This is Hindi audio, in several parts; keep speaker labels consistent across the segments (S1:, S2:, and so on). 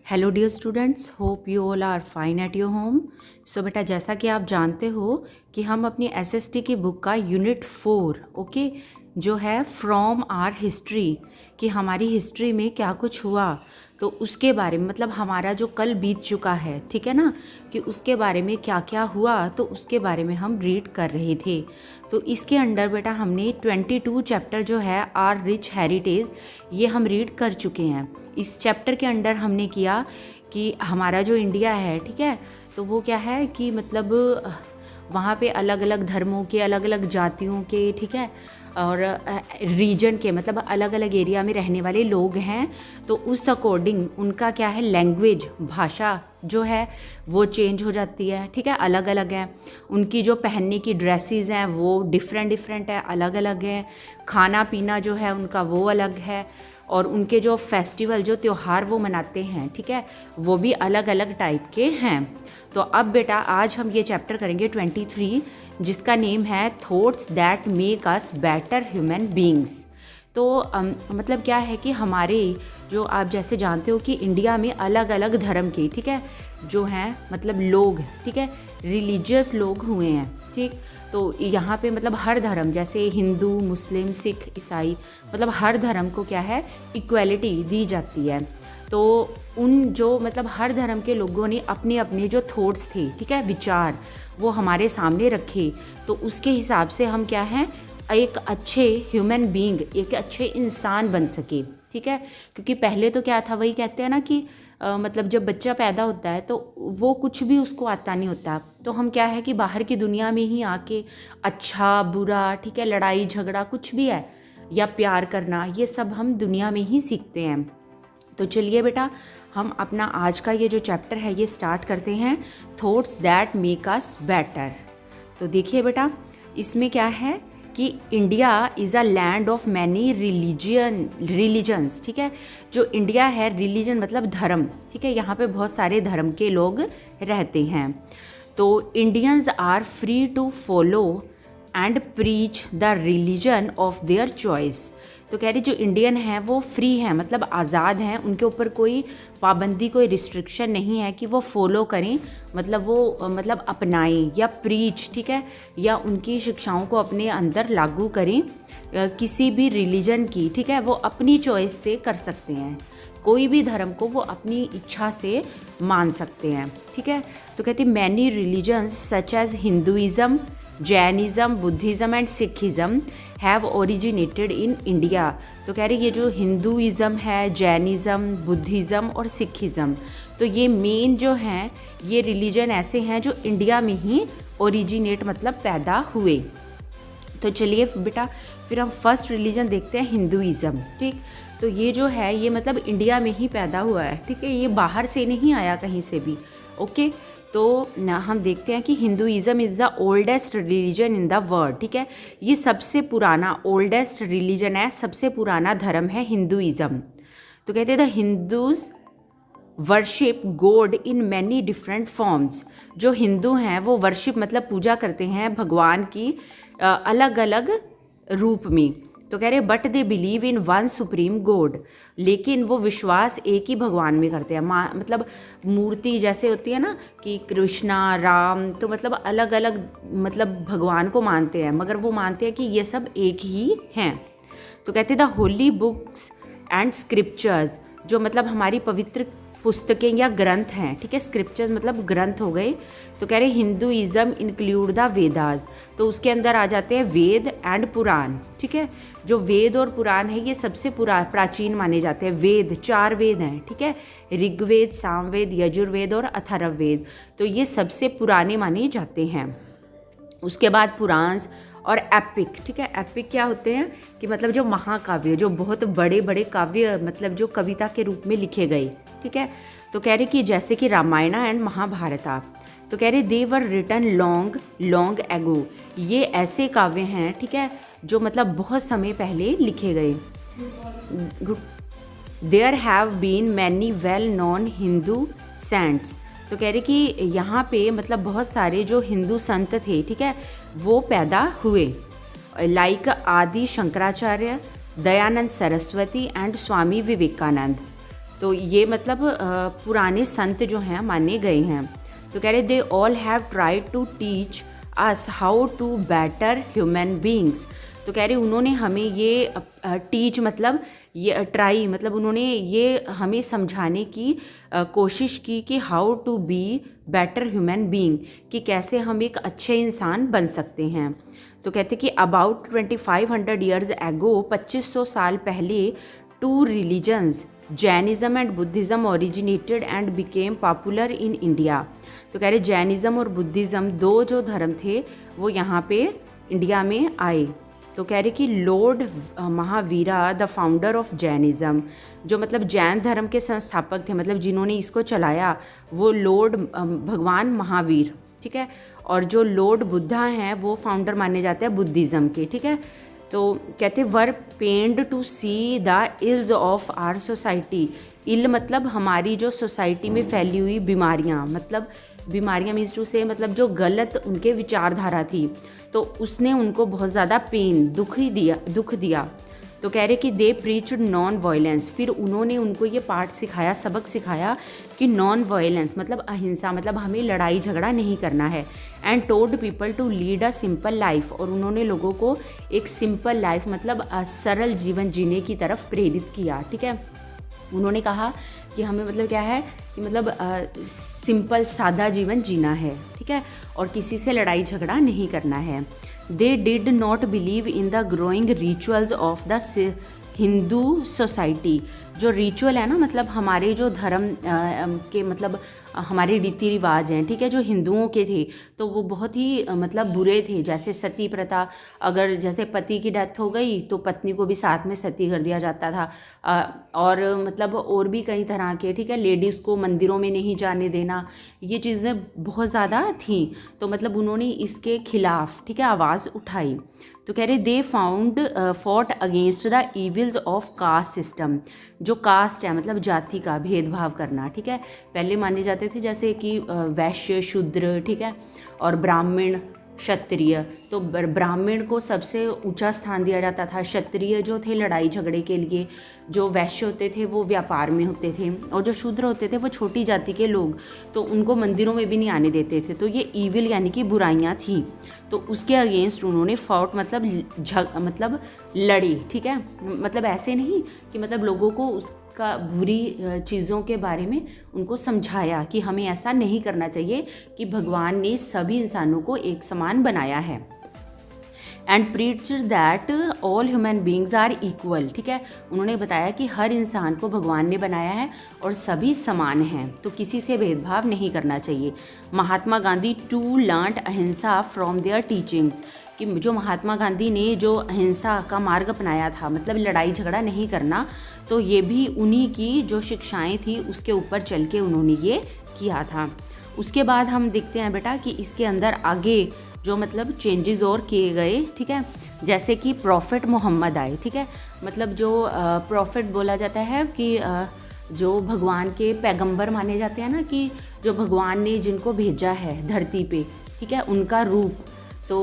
S1: Hello dear students, hope you all are fine at your home. So बेटा, जैसा कि आप जानते हो कि हम अपनी एसएसटी की बुक का यूनिट 4 ओके जो है फ्रॉम आर हिस्ट्री, कि हमारी हिस्ट्री में क्या कुछ हुआ तो उसके बारे में, मतलब हमारा जो कल बीत चुका है, ठीक है ना, कि उसके बारे में क्या क्या हुआ तो उसके बारे में हम रीड कर रहे थे। तो इसके अंडर बेटा हमने 22 चैप्टर जो है आर रिच हेरिटेज, ये हम रीड कर चुके हैं। इस चैप्टर के अंडर हमने किया कि हमारा जो इंडिया है, ठीक है, तो वो क्या है कि मतलब वहाँ पे अलग अलग धर्मों के, अलग अलग जातियों के, ठीक है, और रीजन के, मतलब अलग अलग एरिया में रहने वाले लोग हैं। तो उस अकॉर्डिंग उनका क्या है, लैंग्वेज, भाषा जो है वो चेंज हो जाती है, ठीक है, अलग अलग है। उनकी जो पहनने की ड्रेसेस हैं वो डिफरेंट डिफरेंट है, अलग अलग है। खाना पीना जो है उनका वो अलग है, और उनके जो फेस्टिवल, जो त्यौहार वो मनाते हैं, ठीक है, वो भी अलग अलग टाइप के हैं। तो अब बेटा आज हम ये चैप्टर करेंगे 23, जिसका नेम है thoughts that make us better human beings. तो मतलब क्या है कि हमारे जो, आप जैसे जानते हो कि इंडिया में अलग अलग धर्म के, ठीक है, जो हैं मतलब लोग, ठीक है, रिलीजियस लोग हुए हैं, ठीक। तो यहाँ पे मतलब हर धर्म, जैसे हिंदू, मुस्लिम, सिख, ईसाई, मतलब हर धर्म को क्या है, इक्वलिटी दी जाती है। तो उन जो मतलब हर धर्म के लोगों ने अपने अपने जो थॉट्स थे, ठीक है, विचार, वो हमारे सामने रखे। तो उसके हिसाब से हम क्या हैं, एक अच्छे ह्यूमन बीइंग, एक अच्छे इंसान बन सके, ठीक है। क्योंकि पहले तो क्या था, वही कहते हैं ना कि मतलब जब बच्चा पैदा होता है तो वो कुछ भी उसको आता नहीं होता। तो हम क्या है कि बाहर की दुनिया में ही आके अच्छा बुरा, ठीक है, लड़ाई झगड़ा कुछ भी है, या प्यार करना, ये सब हम दुनिया में ही सीखते हैं। तो चलिए बेटा, हम अपना आज का ये जो चैप्टर है ये स्टार्ट करते हैं, thoughts that make us better. तो देखिए बेटा, इसमें क्या है कि India is a land of many religions, ठीक है। जो इंडिया है, रिलीजन मतलब धर्म, ठीक है, यहाँ पे बहुत सारे धर्म के लोग रहते हैं। तो Indians are free to follow and preach the religion of their choice. तो कह रही जो इंडियन हैं वो फ्री हैं, मतलब आज़ाद हैं, उनके ऊपर कोई पाबंदी, कोई रिस्ट्रिक्शन नहीं है कि वो फॉलो करें, मतलब वो मतलब अपनाएं या प्रीच, ठीक है, या उनकी शिक्षाओं को अपने अंदर लागू करें। किसी भी रिलीजन की, ठीक है, वो अपनी चॉइस से कर सकते हैं, कोई भी धर्म को वो अपनी इच्छा से मान सकते हैं, ठीक है। तो कहती many religions such as Hinduism, Jainism, Buddhism and Sikhism have originated in India. तो कह रही ये जो हिंदुइज़्म है, जैनिज़्म, बुद्धिज़्म और सिखिज़्म, तो ये मेन जो हैं, ये रिलीजन ऐसे हैं जो इंडिया में ही ओरिजिनेट, मतलब पैदा हुए। तो चलिए बेटा, फिर हम फर्स्ट रिलीजन देखते हैं, हिंदुइज़्म, ठीक। तो ये जो है ये मतलब इंडिया में ही पैदा हुआ है, ठीक है, ये बाहर से नहीं आया कहीं से भी, ओके। तो हम देखते हैं कि Hinduism is the oldest religion in the world, ठीक है, ये सबसे पुराना, ओल्डेस्ट रिलीजन है, सबसे पुराना धर्म है हिंदुइज़्म। तो कहते हैं the Hindus worship God in many different forms. जो हिंदू हैं वो वर्शिप मतलब पूजा करते हैं भगवान की अलग अलग रूप में। तो कह रहे but they believe in one supreme God, लेकिन वो विश्वास एक ही भगवान में करते हैं। मतलब मूर्ति जैसे होती है ना कि कृष्णा, राम, तो मतलब अलग अलग मतलब भगवान को मानते हैं, मगर वो मानते हैं कि ये सब एक ही हैं। तो कहते the holy books and scriptures, जो मतलब हमारी पवित्र पुस्तकें या ग्रंथ हैं, ठीक है, स्क्रिप्चर्स मतलब ग्रंथ हो गए। तो कह रहे हिंदुइज़्म इंक्लूड द वेदास, तो उसके अंदर आ जाते हैं वेद एंड पुराण, ठीक है। जो वेद और पुराण है ये सबसे प्राचीन माने जाते हैं। वेद, 4 वेद हैं, ठीक है, ऋग्वेद, सामवेद, यजुर्वेद और अथर्ववेद, तो ये सबसे पुराने माने जाते हैं। उसके बाद पुराण और एपिक, ठीक है, एपिक क्या होते हैं कि मतलब जो महाकाव्य, जो बहुत बड़े बड़े काव्य, मतलब जो कविता के रूप में लिखे गए, ठीक है। तो कह रहे कि जैसे कि रामायण एंड महाभारता, तो कह रहे they were written long long ago, ये ऐसे काव्य हैं, ठीक है, जो मतलब बहुत समय पहले लिखे गए। There have been many well known Hindu saints, तो कह रहे कि यहाँ पे मतलब बहुत सारे जो हिंदू संत थे, ठीक है, वो पैदा हुए, लाइक आदि शंकराचार्य, दयानंद सरस्वती एंड स्वामी विवेकानंद। तो ये मतलब पुराने संत जो हैं माने गए हैं। तो कह रहे they all have tried to teach us how to better human beings. तो कह रहे उन्होंने हमें ये टीच मतलब ये ट्राई मतलब उन्होंने ये हमें समझाने की कोशिश की कि how to be better human being, कि कैसे हम एक अच्छे इंसान बन सकते हैं। तो कहते कि अबाउट 2500 ईयर्स एगो, 2500 साल पहले, two religions Jainism and Buddhism originated and became popular in India. तो कह रहे जैनिज़्म और बुद्धिज़्म दो जो धर्म थे वो यहाँ पे इंडिया में आए। तो कह रहे कि Lord Mahavira the founder of Jainism, जो मतलब जैन धर्म के संस्थापक थे, मतलब जिन्होंने इसको चलाया, वो लॉर्ड भगवान महावीर, ठीक है। और जो लॉर्ड बुद्धा हैं वो फाउंडर माने जाते हैं बुद्धिज़्म के, ठीक है। तो कहते were pained to see the ills of our society. Ill मतलब हमारी जो सोसाइटी में फैली हुई बीमारियाँ, मतलब बीमारियाँ मीन्स टू से मतलब जो गलत उनके विचारधारा थी, तो उसने उनको बहुत ज़्यादा पेन दुख दिया। तो कह रहे कि दे प्रीच्ड नॉन वायलेंस, फिर उन्होंने उनको ये पाठ सिखाया, सबक सिखाया कि नॉन वायलेंस मतलब अहिंसा, मतलब हमें लड़ाई झगड़ा नहीं करना है। And told people to lead a simple life, और उन्होंने लोगों को एक सिंपल लाइफ मतलब सरल जीवन जीने की तरफ प्रेरित किया, ठीक है। उन्होंने कहा कि हमें मतलब क्या है कि मतलब सिंपल सादा जीवन जीना है, ठीक है, और किसी से लड़ाई झगड़ा नहीं करना है। They did not believe in the growing rituals of the Hindu society. जो रिचुअल है ना, मतलब हमारे जो धर्म के मतलब हमारे रीति रिवाज हैं, ठीक है, जो हिंदुओं के थे तो वो बहुत ही मतलब बुरे थे। जैसे सती प्रथा, अगर जैसे पति की डेथ हो गई तो पत्नी को भी साथ में सती कर दिया जाता था। और मतलब और भी कई तरह के, ठीक है, लेडीज़ को मंदिरों में नहीं जाने देना, ये चीज़ें बहुत ज़्यादा थी। तो मतलब उन्होंने इसके खिलाफ, ठीक है, आवाज़ उठाई। तो कह रहे they fought against the evils of caste system. जो कास्ट है मतलब जाति का भेदभाव करना, ठीक है, पहले माने जाते थे जैसे कि वैश्य, शूद्र, ठीक है, और ब्राह्मण, क्षत्रिय। तो ब्राह्मण को सबसे ऊंचा स्थान दिया जाता था। क्षत्रिय जो थे लड़ाई झगड़े के लिए, जो वैश्य होते थे वो व्यापार में होते थे, और जो शूद्र होते थे वो छोटी जाति के लोग, तो उनको मंदिरों में भी नहीं आने देते थे। तो ये ईविल यानी कि बुराइयां थी, तो उसके अगेंस्ट उन्होंने फॉट मतलब लड़ी, ठीक है। मतलब ऐसे नहीं कि मतलब लोगों को उसका बुरी चीज़ों के बारे में उनको समझाया कि हमें ऐसा नहीं करना चाहिए, कि भगवान ने सभी इंसानों को एक समान बनाया है। And preach that all human beings are equal, ठीक है। उन्होंने बताया कि हर इंसान को भगवान ने बनाया है और सभी समान हैं, तो किसी से भेदभाव नहीं करना चाहिए। महात्मा गांधी टू लर्न अहिंसा फ्रॉम देयर टीचिंग्स, कि जो महात्मा गांधी ने जो अहिंसा का मार्ग अपनाया था, मतलब लड़ाई झगड़ा नहीं करना, तो ये भी उन्हीं की जो शिक्षाएं थी उसके ऊपर चल के उन्होंने ये किया था। उसके बाद हम देखते हैं बेटा कि इसके अंदर आगे जो मतलब चेंजेस और किए गए, ठीक है, जैसे कि प्रॉफिट मोहम्मद आए, ठीक है। मतलब जो प्रॉफिट बोला जाता है कि जो भगवान के पैगंबर माने जाते हैं ना, कि जो भगवान ने जिनको भेजा है धरती पे, ठीक है, उनका रूप, तो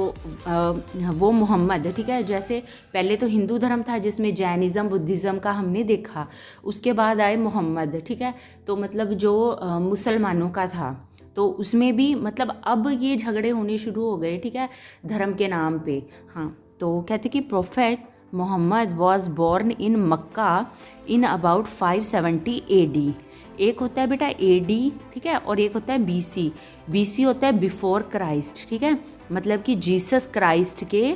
S1: वो मोहम्मद, ठीक है। जैसे पहले तो हिंदू धर्म था जिसमें जैनिज़्म बुद्धिज़्म का हमने देखा, उसके बाद आए मोहम्मद, ठीक है। तो मतलब जो मुसलमानों का था, तो उसमें भी मतलब अब ये झगड़े होने शुरू हो गए, ठीक है, धर्म के नाम पे। हाँ, तो कहते कि prophet Mohammed was born in Mecca in about 570 AD। एक होता है बेटा AD, ठीक है, और एक होता है BC। BC होता है बिफोर क्राइस्ट, ठीक है, मतलब कि जीसस क्राइस्ट के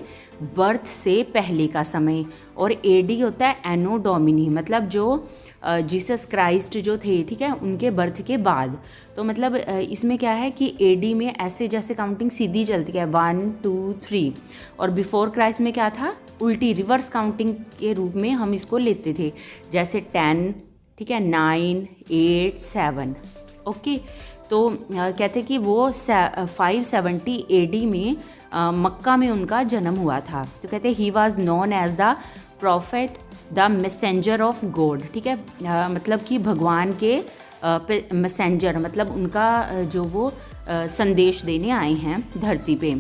S1: बर्थ से पहले का समय। और AD होता है एनो डोमिनी, मतलब जो जीसस क्राइस्ट जो थे, ठीक है, उनके बर्थ के बाद। तो मतलब इसमें क्या है कि AD में ऐसे जैसे काउंटिंग सीधी चलती है 1 2 3, और बिफोर क्राइस्ट में क्या था, उल्टी रिवर्स काउंटिंग के रूप में हम इसको लेते थे, जैसे 10, ठीक है, 9 8 7। ओके, तो कहते कि वो 570 AD में मक्का में उनका जन्म हुआ था। तो कहते he was known as the prophet the messenger of God, ठीक है, मतलब कि भगवान के मैसेंजर, मतलब उनका जो वो संदेश देने आए हैं धरती पे।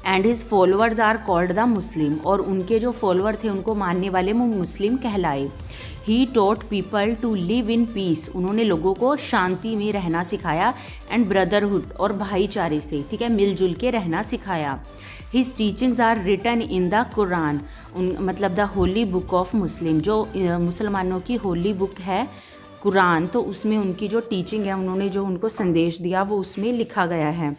S1: And his followers are called the Muslim, और उनके जो फॉलोअर थे उनको मानने वाले वो मुस्लिम कहलाए। He taught people to live in peace, उन्होंने लोगों को शांति में रहना सिखाया, एंड ब्रदरहुड, और भाईचारे से, ठीक है, मिलजुल के रहना सिखाया। His teachings are written in the Quran, मतलब the holy book of Muslim, जो मुसलमानों की होली बुक है कुरान, तो उसमें उनकी जो टीचिंग है, उन्होंने जो उनको संदेश दिया वो उसमें लिखा गया है।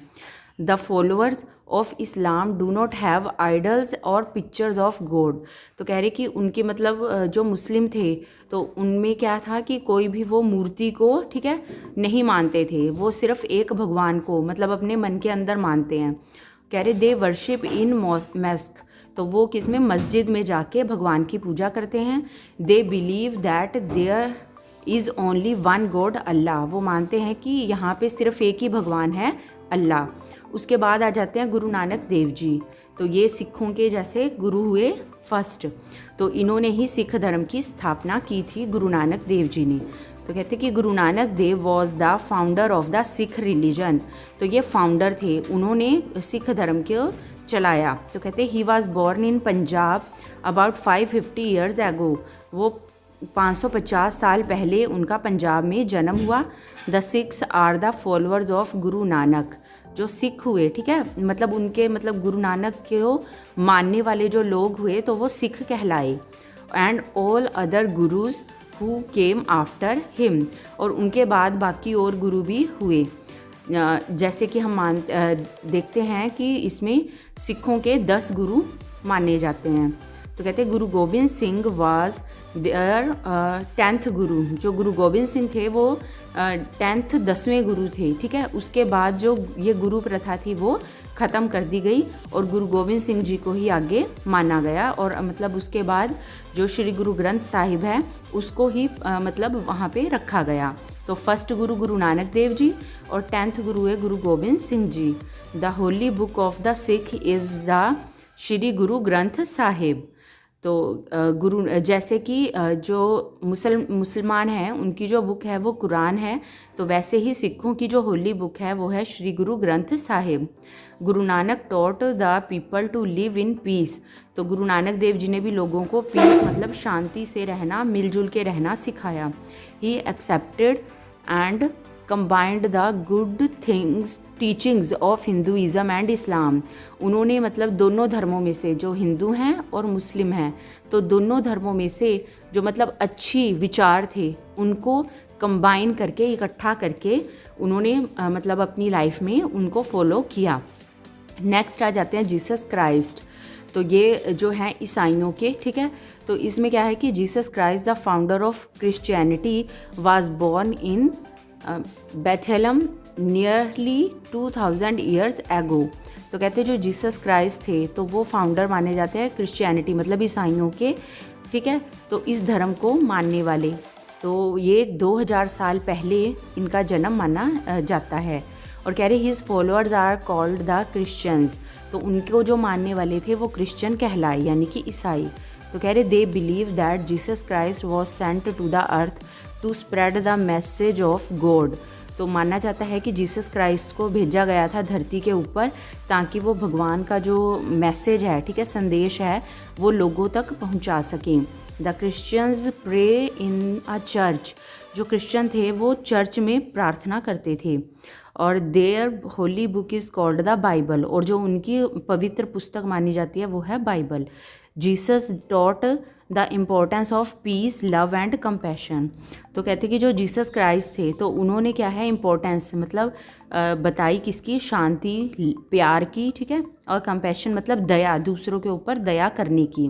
S1: The followers of Islam do not have idols और पिक्चर्स ऑफ गॉड, तो कह रहे कि उनके मतलब जो मुस्लिम थे तो उनमें क्या था कि कोई भी वो मूर्ति को, ठीक है, नहीं मानते थे, वो सिर्फ एक भगवान को मतलब अपने मन के अंदर मानते हैं। कह रहे दे वर्शिप इन मस्क, तो वो किस में, मस्जिद में जाके भगवान की पूजा करते हैं। They believe that there is only one God Allah, वो मानते हैं कि यहाँ पे सिर्फ एक ही भगवान है, अल्लाह। उसके बाद आ जाते हैं गुरु नानक देव जी, तो ये सिखों के जैसे गुरु हुए फर्स्ट, तो इन्होंने ही सिख धर्म की स्थापना की थी गुरु नानक देव जी ने। तो कहते कि Guru Nanak Dev was the founder of the Sikh religion, तो ये फाउंडर थे, उन्होंने सिख धर्म को चलाया। तो कहते he was born in Punjab about 550 years ago, वो 550 साल पहले उनका पंजाब में जन्म हुआ। The Sikhs are the followers of Guru Nanak, जो सिख हुए, ठीक है, मतलब उनके मतलब गुरु नानक को मानने वाले जो लोग हुए तो वो सिख कहलाए। And all other gurus who came after him, और उनके बाद बाकी और गुरु भी हुए। जैसे कि हम देखते हैं कि इसमें सिखों के 10 गुरु माने जाते हैं। तो कहते हैं गुरु Gobind Singh was there 10th गुरु, जो गुरु गोबिंद सिंह थे वो 10th 10वें गुरु थे, ठीक है। उसके बाद जो ये गुरु प्रथा थी वो ख़त्म कर दी गई और गुरु गोबिंद सिंह जी को ही आगे माना गया, और मतलब उसके बाद जो श्री गुरु ग्रंथ साहिब है उसको ही मतलब वहाँ पे रखा गया। तो फर्स्ट गुरु गुरु नानक देव जी और 10th गुरु है Guru Gobind Singh ji. The holy book of the Sikh is the Shri Guru Granth Sahib. तो गुरु जैसे कि जो मुसलमान हैं उनकी जो बुक है वो कुरान है, तो वैसे ही सिखों की जो होली बुक है वो है Shri Guru Granth Sahib. Guru Nanak taught the people to live in peace, तो गुरु नानक देव जी ने भी लोगों को पीस मतलब शांति से रहना, मिलजुल के रहना सिखाया। He accepted and combined the good things teachings of Hinduism and Islam, उन्होंने मतलब दोनों धर्मों में से, जो हिंदू हैं और मुस्लिम हैं, तो दोनों धर्मों में से जो मतलब अच्छी विचार थे उनको कंबाइन करके, इकट्ठा करके उन्होंने मतलब अपनी लाइफ में उनको फॉलो किया। नेक्स्ट आ जाते हैं जीसस क्राइस्ट, तो ये जो हैं ईसाइयों के, ठीक है। तो इसमें क्या है कि Jesus Christ the founder of Christianity was born in Bethlehem nearly 2000 years ago. तो कहते हैं जो जीसस क्राइस्ट थे तो वो फाउंडर माने जाते हैं क्रिश्चियनिटी मतलब ईसाइयों के, ठीक है। तो इस धर्म को मानने वाले, तो ये 2000 साल पहले इनका जन्म माना जाता है। और कह रहे his followers are called the Christians, तो उनको जो मानने वाले थे वो क्रिश्चियन कहलाए यानी कि ईसाई। तो कह रहे they believe that Jesus Christ was sent to the earth to spread the message of God, तो माना जाता है कि जीसस क्राइस्ट को भेजा गया था धरती के ऊपर ताकि वो भगवान का जो मैसेज है, ठीक है, संदेश है, वो लोगों तक पहुंचा सकें। The Christians pray in a church, जो क्रिश्चियन थे वो चर्च में प्रार्थना करते थे। और their holy book is called the Bible, और जो उनकी पवित्र पुस्तक मानी जाती है वो है Bible. Jesus taught the importance of peace love and compassion, तो कहते कि जो जीसस क्राइस्ट थे तो उन्होंने क्या है इम्पोर्टेंस मतलब बताई किसकी, शांति प्यार की, ठीक है, और कंपैशन मतलब दया, दूसरों के ऊपर दया करने की।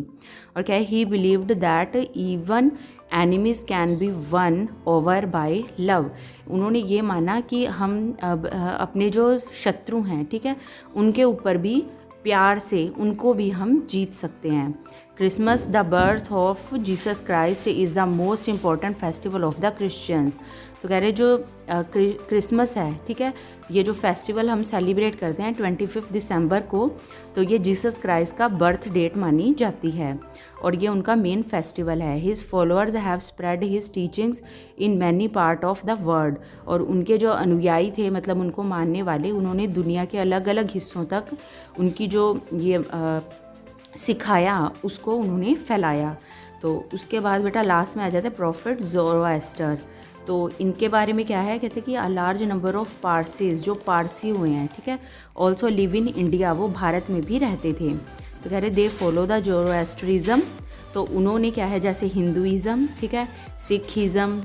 S1: और क्या है ही believed that even enemies can be one over by love, उन्होंने ये माना कि हम अपने जो शत्रु हैं, ठीक है, उनके ऊपर भी प्यार से उनको भी हम जीत सकते हैं। Christmas the birth of Jesus Christ is the most important festival of the Christians. तो कह रहे जो क्रिसमस है, ठीक है, ये जो फेस्टिवल हम सेलिब्रेट करते हैं 25 दिसंबर को, तो ये जीसस क्राइस्ट का बर्थ डेट मानी जाती है और ये उनका मेन फेस्टिवल है। His followers have spread his teachings in many part of the world. और उनके जो अनुयायी थे, मतलब उनको मानने वाले, उन्होंने दुनिया के अलग अलग हिस्सों तक उनकी जो ये सिखाया उसको उन्होंने फैलाया। तो उसके बाद बेटा लास्ट में आ जाता है प्रॉफिट ज़ोरोएस्टर। तो इनके बारे में क्या है, कहते हैं कि a large number of Parsis, जो पारसी हुए हैं, ठीक है, ऑल्सो लिव इन इंडिया, वो भारत में भी रहते थे। तो कह रहे दे फॉलो द ज़ोरोएस्ट्रिज्म। तो उन्होंने क्या है, जैसे हिंदुइज़्म, ठीक है, सिखिज़्म,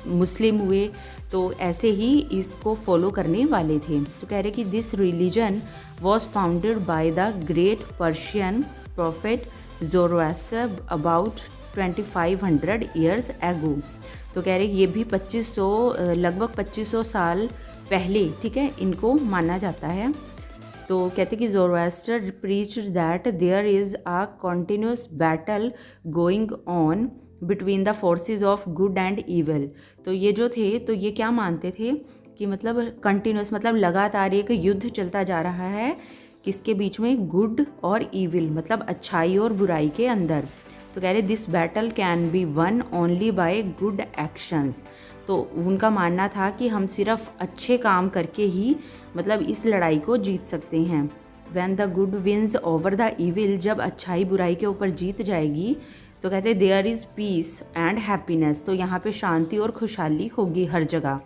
S1: मुस्लिम हुए, तो ऐसे ही इसको फॉलो करने वाले थे। तो कह रहे कि this religion was founded by the great Persian prophet Zoroaster about 2500 years ago. तो कह रहे ये भी 2500 लगभग 2500 साल पहले, ठीक है, इनको माना जाता है। तो कहते कि Zoroaster preached that there is a continuous battle going on between the forces of good and evil. तो ये जो थे, तो ये क्या मानते थे कि मतलब कंटिन्यूस, मतलब लगातार एक युद्ध चलता जा रहा है, किसके बीच में, गुड और ईविल, मतलब अच्छाई और बुराई के अंदर। तो कह रहे this battle can be one only by good actions. तो उनका मानना था कि हम सिर्फ अच्छे काम करके ही मतलब इस लड़ाई को जीत सकते हैं। When the good wins over the evil, जब अच्छाई बुराई के ऊपर जीत जाएगी, तो कहते हैं there is peace and happiness. तो यहाँ पे शांति और खुशहाली होगी हर जगह।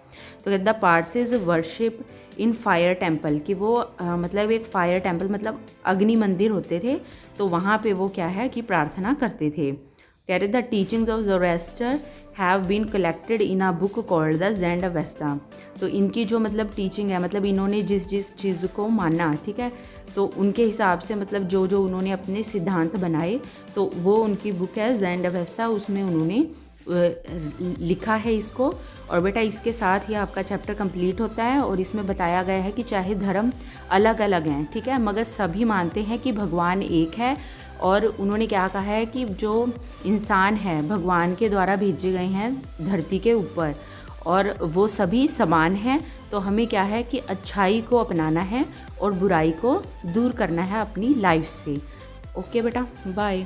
S1: तो कहते the Parsis worship in fire temple, कि वो मतलब एक फायर टेम्पल मतलब अग्नि मंदिर होते थे, तो वहाँ पे वो क्या है कि प्रार्थना करते थे। कह रहे the teachings of Zoroaster have been collected in a book called the Zend Avesta. तो इनकी जो मतलब टीचिंग है, मतलब इन्होंने जिस जिस चीज़ को माना, ठीक है, तो उनके हिसाब से मतलब जो जो उन्होंने अपने सिद्धांत बनाए, तो वो उनकी बुक है ज़ेंड-अवेस्ता, उसमें उन्होंने लिखा है इसको। और बेटा इसके साथ ही आपका चैप्टर कंप्लीट होता है और इसमें बताया गया है कि चाहे धर्म अलग अलग हैं, ठीक है, मगर सभी मानते हैं कि भगवान एक है। और उन्होंने क्या कहा है कि जो इंसान है भगवान के द्वारा भेजे गए हैं धरती के ऊपर, और वो सभी समान हैं। तो हमें क्या है कि अच्छाई को अपनाना है और बुराई को दूर करना है अपनी लाइफ से। ओके बेटा, बाय।